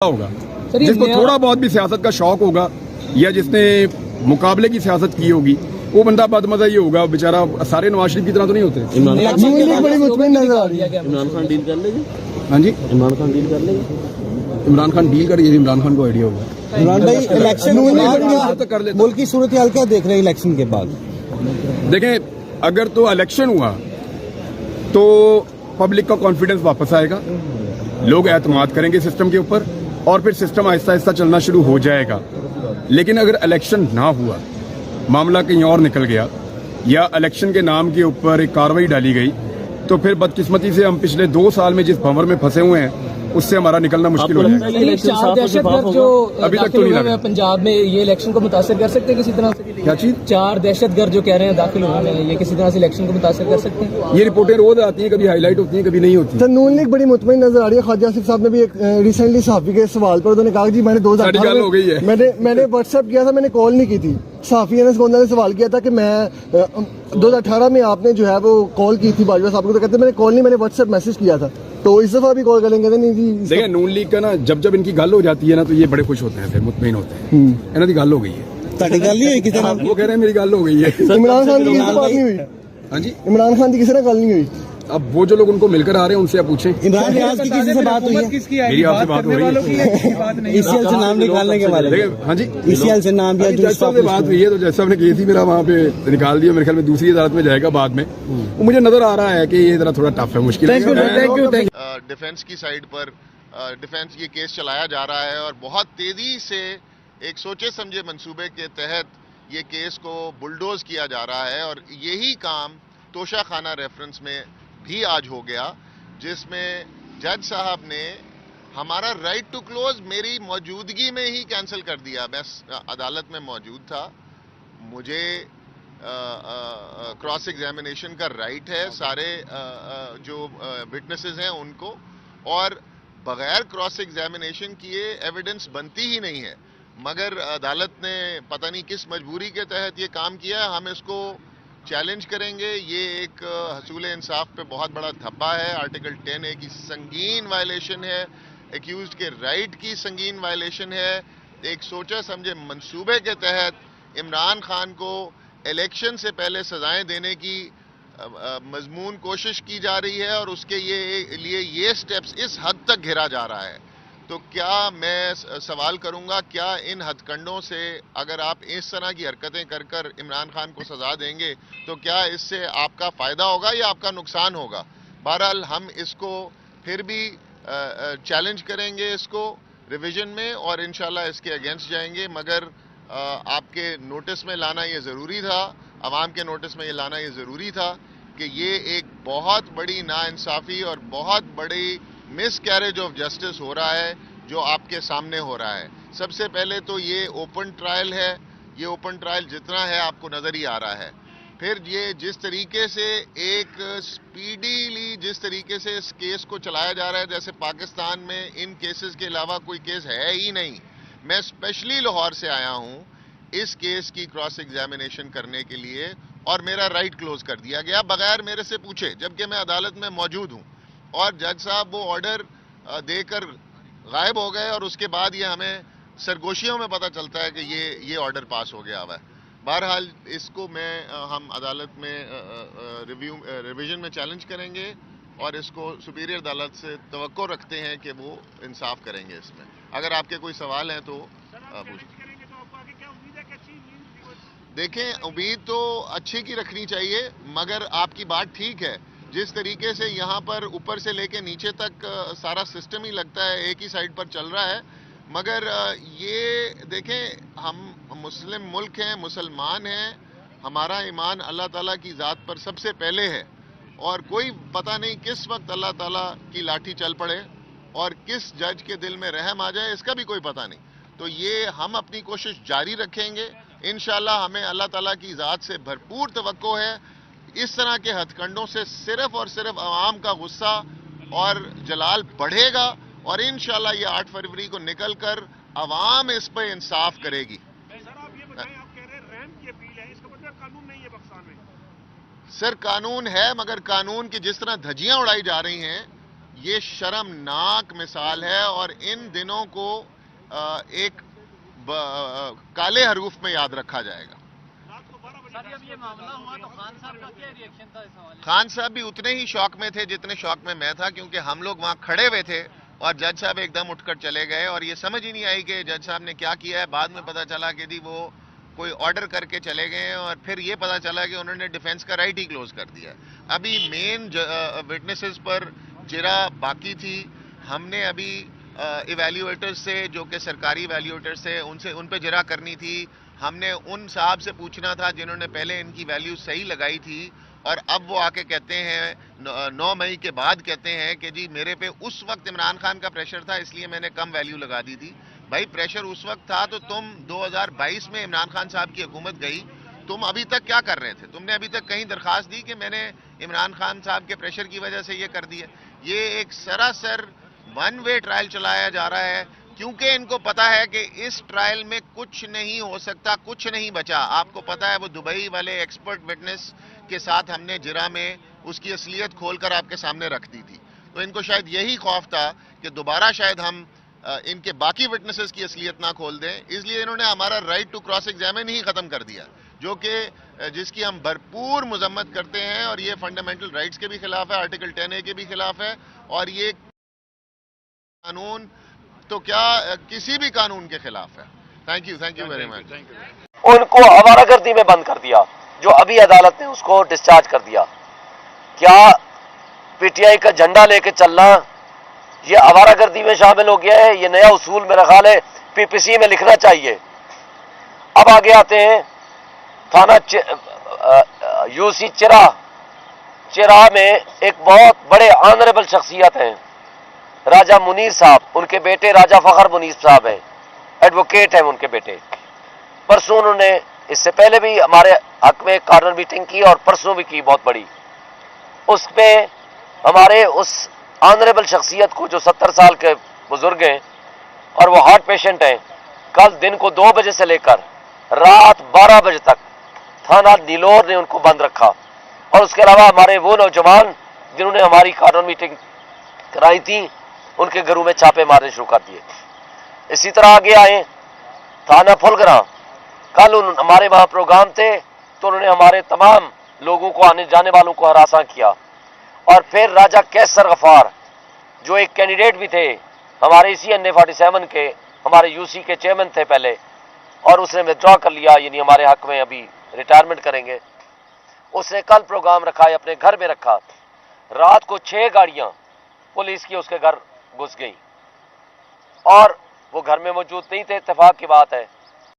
ہوگا جس کو تھوڑا بہت بھی سیاست کا شوق ہوگا یا جس نے مقابلے کی سیاست کی ہوگی وہ بندہ بد مزہ ہی ہوگا بیچارہ. سارے نواز شریف کی طرح تو نہیں ہوتے. عمران خان ڈیل کر لے گی. ہاں جی عمران خان ڈیل کر لے گی. عمران خان ڈیل کر عمران خان کو آئیڈیا ہوگا. عمران بھائی الیکشن ملک کی صورتحال کیا دیکھ رہے ہیں الیکشن کے بعد؟ دیکھیں اگر تو الیکشن ہوا تو پبلک کا کانفیڈنس واپس آئے گا, لوگ اعتماد کریں گے سسٹم کے اوپر اور پھر سسٹم آہستہ آہستہ چلنا شروع ہو جائے گا. لیکن اگر الیکشن نہ ہوا, معاملہ کہیں اور نکل گیا یا الیکشن کے نام کے اوپر ایک کاروائی ڈالی گئی تو پھر بدقسمتی سے ہم پچھلے 2 سال میں جس بھنور میں پھنسے ہوئے ہیں اس سے ہمارا نکلنا مشکل ہو جائے گا. 4 دہشت گرد جو ابھی تک تو نہیں لگا پنجاب میں یہ الیکشن کو متاثر کر سکتے ہیں کسی طرح سے؟ کیا چیز 4 دہشت گرد جو کہہ رہے ہیں داخل ہونے میں, یہ کسی طرح سے الیکشن کو متاثر کر سکتے ہیں؟ یہ رپورٹیں روز آتی ہیں, کبھی ہائی لائٹ ہوتی ہیں کبھی نہیں ہوتی. نون لیگ بڑی مطمئن نظر آ رہی ہے. خواجہ آصف صاحب نے بھی ایک ریسنٹلی صحافی کے سوال پر انہوں نے کہا جی میں نے 2018 ہو گئی ہے. میں نے واٹس ایپ کیا تھا, میں نے کال نہیں کی تھی. صحافی انس گوندا نے سوال کیا تھا کہ میں 2018 میں آپ نے جو ہے وہ کال کی تھی باجوہ صاحب کو, تو کہتے ہیں میں نے کال نہیں, میں نے واٹس ایپ میسج کیا تھا. تو اس دفعہ بھی کال کریں گے نہیں جی. دیکھیں نون لیگ کا نا جب ان کی گل ہو جاتی ہے نا تو یہ بڑے خوش ہوتے ہیں, پھر مطمئن ہوتے ہیں انہوں کی گل ہو گئی ہے. وہ کہہ رہے ہیں میری گل ہو گئی ہے. عمران خان کی کسی بات نہیں ہوئی. ہاں جی عمران خان کی کسی نے گل نہیں ہوئی. اب وہ جو لوگ ان کو مل کر آ رہے ہیں ان سے آپ پوچھیں. عمران ریاض کی کسی سے بات ہوئی ہے؟ میری آپ سے بات ہو رہی ہے ای سی ایل سے نام نکالنے کے بارے میں. ہاں جی ای سی ایل سے نام دیا جج صاحب سے بات ہوئی ہے, تو جج صاحب نے کی تھی میرا وہاں پہ نکال دیا. میرے خیال میں دوسری عدالت میں جائے گا بعد میں. مجھے نظر آ رہا ہے کہ یہ ذرا تھوڑا ٹف ہے, مشکل ہے. ڈیفنس کی سائڈ پر ڈیفنس یہ کیس چلایا جا رہا ہے اور بہت تیزی سے ایک سوچے سمجھے منصوبے کے تحت یہ کیس کو بلڈوز کیا جا رہا ہے. اور یہی کام توشہ خانہ ریفرنس میں بھی آج ہو گیا, جس میں جج صاحب نے ہمارا رائٹ ٹو کلوز میری موجودگی میں ہی کینسل کر دیا. میں عدالت میں موجود تھا, مجھے کراس ایگزامینیشن کا رائٹ ہے سارے جو وٹنسز ہیں ان کو, اور بغیر کراس ایگزامینیشن کیے ایویڈنس بنتی ہی نہیں ہے. مگر عدالت نے پتہ نہیں کس مجبوری کے تحت یہ کام کیا ہے. ہم اس کو چیلنج کریں گے. یہ ایک حصول انصاف پہ بہت بڑا دھبا ہے. آرٹیکل 10A کی سنگین وائلیشن ہے, ایکیوزڈ کے رائٹ کی سنگین وائلیشن ہے. ایک سوچا سمجھے منصوبے کے تحت عمران خان کو الیکشن سے پہلے سزائیں دینے کی مضمون کوشش کی جا رہی ہے, اور اس کے لیے یہ سٹیپس اس حد تک گھیرا جا رہا ہے. تو کیا میں سوال کروں گا, کیا ان ہتھ کنڈوں سے اگر آپ اس طرح کی حرکتیں کر عمران خان کو سزا دیں گے تو کیا اس سے آپ کا فائدہ ہوگا یا آپ کا نقصان ہوگا؟ بہرحال ہم اس کو پھر بھی چیلنج کریں گے اس کو ریویژن میں, اور انشاءاللہ اس کے اگینسٹ جائیں گے. مگر آپ کے نوٹس میں لانا یہ ضروری تھا, عوام کے نوٹس میں یہ لانا یہ ضروری تھا کہ یہ ایک بہت بڑی ناانصافی اور بہت بڑی مس کیریج آف جسٹس ہو رہا ہے جو آپ کے سامنے ہو رہا ہے. سب سے پہلے تو یہ اوپن ٹرائل ہے. یہ اوپن ٹرائل جتنا ہے آپ کو نظر ہی آ رہا ہے. پھر یہ جس طریقے سے ایک سپیڈیلی جس طریقے سے اس کیس کو چلایا جا رہا ہے جیسے پاکستان میں ان کیسز کے علاوہ کوئی کیس ہے ہی نہیں. میں اسپیشلی لاہور سے آیا ہوں اس کیس کی کراس ایگزامینیشن کرنے کے لیے, اور میرا رائٹ کلوز کر دیا گیا بغیر میرے سے پوچھے, جبکہ میں عدالت میں موجود ہوں. اور جج صاحب وہ آرڈر دے کر غائب ہو گئے, اور اس کے بعد یہ ہمیں سرگوشیوں میں پتہ چلتا ہے کہ یہ آرڈر پاس ہو گیا ہوا ہے. بہرحال اس کو ہم عدالت میں ریویژن میں چیلنج کریں گے, اور اس کو سپیریئر عدالت سے توقع رکھتے ہیں کہ وہ انصاف کریں گے اس میں. اگر آپ کے کوئی سوال ہیں تو پوچھیں. دیکھیں امید تو اچھی کی رکھنی چاہیے, مگر آپ کی بات ٹھیک ہے. جس طریقے سے یہاں پر اوپر سے لے کے نیچے تک سارا سسٹم ہی لگتا ہے ایک ہی سائڈ پر چل رہا ہے. مگر یہ دیکھیں ہم مسلم ملک ہیں, مسلمان ہیں, ہمارا ایمان اللہ تعالیٰ کی ذات پر سب سے پہلے ہے, اور کوئی پتہ نہیں کس وقت اللہ تعالیٰ کی لاٹھی چل پڑے اور کس جج کے دل میں رحم آ جائے, اس کا بھی کوئی پتہ نہیں. تو یہ ہم اپنی کوشش جاری رکھیں گے. انشاءاللہ ہمیں اللہ تعالیٰ کی ذات سے بھرپور توقع ہے. اس طرح کے ہتھ کنڈوں سے صرف اور صرف عوام کا غصہ اور جلال بڑھے گا, اور انشاءاللہ یہ 8 فروری کو نکل کر عوام اس پہ انصاف کرے گی. سر قانون ہے, مگر قانون کی جس طرح دھجیاں اڑائی جا رہی ہیں یہ شرمناک مثال ہے اور ان دنوں کو ایک کالے حروف میں یاد رکھا جائے گا. خان صاحب بھی اتنے ہی شوق میں تھے جتنے شوق میں تھا, کیونکہ ہم لوگ وہاں کھڑے ہوئے تھے اور جج صاحب ایک دم اٹھ کر چلے گئے اور یہ سمجھ ہی نہیں آئی کہ جج صاحب نے کیا کیا ہے. بعد میں پتا چلا کہ جی وہ کوئی آرڈر کر کے چلے گئے اور پھر یہ پتا چلا کہ انہوں نے ڈیفنس کا رائٹ ہی کلوز کر دیا. ابھی مین وٹنسز پر جرا باقی تھی. ہم نے ابھی ایویلیویٹرز سے, جو کہ سرکاری ایویلیویٹرز تھے, ان پہ جرا کرنی تھی. ہم نے ان صاحب سے پوچھنا تھا جنہوں نے پہلے ان کی ویلیو صحیح لگائی تھی اور اب وہ آ کے کہتے ہیں 9 مئی کے بعد کہتے ہیں کہ جی میرے پہ اس وقت عمران خان کا پریشر تھا اس لیے میں نے کم ویلیو لگا دی تھی. بھائی پریشر اس وقت تھا تو تم 2022 میں عمران خان صاحب کی حکومت گئی, تم ابھی تک کیا کر رہے تھے؟ تم نے ابھی تک کہیں درخواست دی کہ میں نے عمران خان صاحب کے پریشر کی وجہ سے یہ کر دیا؟ یہ ایک سراسر ون وے ٹرائل چلایا جا رہا ہے, کیونکہ ان کو پتا ہے کہ اس ٹرائل میں کچھ نہیں ہو سکتا, کچھ نہیں بچا. آپ کو پتا ہے وہ دبئی والے ایکسپرٹ وٹنس کے ساتھ ہم نے جرا میں اس کی اصلیت کھول کر آپ کے سامنے رکھ دی تھی. تو ان کو شاید یہی خوف تھا کہ دوبارہ شاید ہم ان کے باقی وٹنسز کی اصلیت نہ کھول دیں, اس لیے انہوں نے ہمارا رائٹ ٹو کراس ایگزامن ہی ختم کر دیا, جو کہ جس کی ہم بھرپور مذمت کرتے ہیں. اور یہ فنڈامنٹل رائٹس کے بھی خلاف ہے, آرٹیکل 10A کے بھی خلاف ہے, اور یہ قانون تو کیا کسی بھی قانون کے خلاف ہے. Thank you very much. ان کو آوارہ گردی میں بند کر دیا, جو ابھی عدالت نے اس کو ڈسچارج کر دیا. کیا پی ٹی آئی کا جھنڈا لے کے چلنا یہ آوارہ گردی میں شامل ہو گیا ہے؟ یہ نیا اصول میرا خیال ہے پی پی سی میں لکھنا چاہیے. اب آگے آتے ہیں تھانہ یو سی چرا میں ایک بہت بڑے آنریبل شخصیت ہیں راجہ منیر صاحب, ان کے بیٹے راجہ فخر منیر صاحب ہیں, ایڈوکیٹ ہیں ان کے بیٹے. پرسوں انہوں نے اس سے پہلے بھی ہمارے حق میں کارنر میٹنگ کی اور پرسوں بھی کی بہت بڑی. اس پہ ہمارے اس آنریبل شخصیت کو جو 70 سال کے بزرگ ہیں اور وہ ہارٹ پیشنٹ ہیں, کل دن کو 2 بجے سے لے کر رات 12 بجے تک تھانہ نیلور نے ان کو بند رکھا. اور اس کے علاوہ ہمارے وہ نوجوان جنہوں نے ہماری کارنر میٹنگ کرائی تھی ان کے گھروں میں چھاپے مارنے شروع کر دیے. اسی طرح آگے آئے تھانہ پھلگراں, کل ہمارے وہاں پروگرام تھے تو انہوں نے ہمارے تمام لوگوں کو, آنے جانے والوں کو ہراساں کیا. اور پھر راجہ کیسر غفار جو ایک کینڈیڈیٹ بھی تھے ہمارے اسی این اے 47 کے, ہمارے یو سی کے چیئرمین تھے پہلے, اور اس نے ودرا کر لیا, یعنی ہمارے حق میں ابھی ریٹائرمنٹ کریں گے. اس نے کل پروگرام رکھا ہے, اپنے گھر میں رکھا. رات کو 6 گاڑیاں پولیس کی اس کے گھر گھس گئی اور وہ گھر میں موجود نہیں تھے. اتفاق کی بات ہے